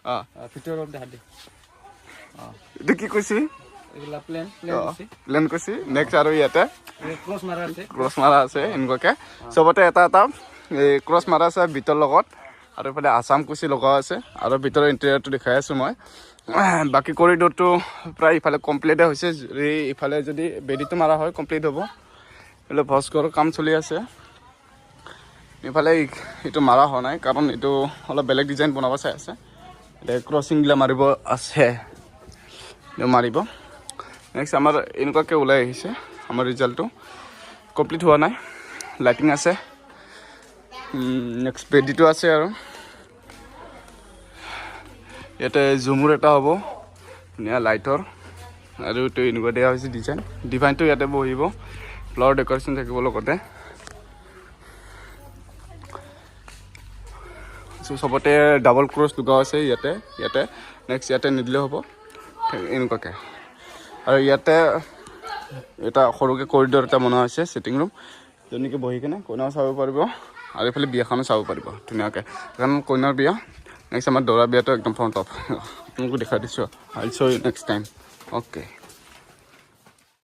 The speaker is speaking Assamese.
ভিতৰত দেখা দে এইটো কি কৈছি এগুলা প্লেন প্লেন কৈছি নেক্সট আৰু ইয়াতে ক্ৰছ মাৰা আছে এনেকুৱাকে চবতে এটা এটা এই ক্ৰছ মাৰা আছে বিটৰ লগত আৰু এইফালে আছাম কুচি লগা আছে আৰু ভিতৰৰ ইণ্টেৰিয়ৰটো দেখাই আছোঁ মই বাকী কৰিডৰটো প্ৰায় ইফালে কমপ্লিটে হৈছে ইফালে যদি বেডিটো মাৰা হয় কমপ্লিট হ'ব এইফালে ভস্কৰৰ কাম চলি আছে ইফালে এইটো মাৰা হোৱা নাই কাৰণ এইটো অলপ বেলেগ ডিজাইন বনাব চাই আছে এতিয়া ক্ৰছিংগিলা মাৰিব আছে মাৰিব নেক্সট আমাৰ এনেকুৱাকৈ ওলাই আহিছে আমাৰ ৰিজাল্টটো কমপ্লিট হোৱা নাই লাইটিং আছে নেক্সট বেডিটো আছে আৰু ইয়াতে ঝুমুৰ এটা হ'ব ধুনীয়া লাইটৰ আৰু এইটো এনেকুৱা দিয়া হৈছে ডিজাইনটো ইয়াতে বহিব ফ্লাৱাৰ ডেকৰেশ্যন থাকিব লগতে চবতে ডাবল ক্ৰছ লগা আছে ইয়াতে নেক্সট ইয়াতে নিদিলেও হ'ব এনেকুৱাকৈ আৰু ইয়াতে এটা সৰুকৈ কৰিডৰ এটা বনোৱা হৈছে ছিটিং ৰুম যেনেকৈ বহি কিনে কইনাও চাব পাৰিব আৰু এইফালে বিয়াখনো চাব পাৰিব ধুনীয়াকৈ কাৰণ কইনাৰ বিয়া নেক্সট আমাৰ দৰা বিয়াটো একদম ফ্ৰণ্ট অফ আপোনালোকক দেখাই দিছোঁ I show you next time okay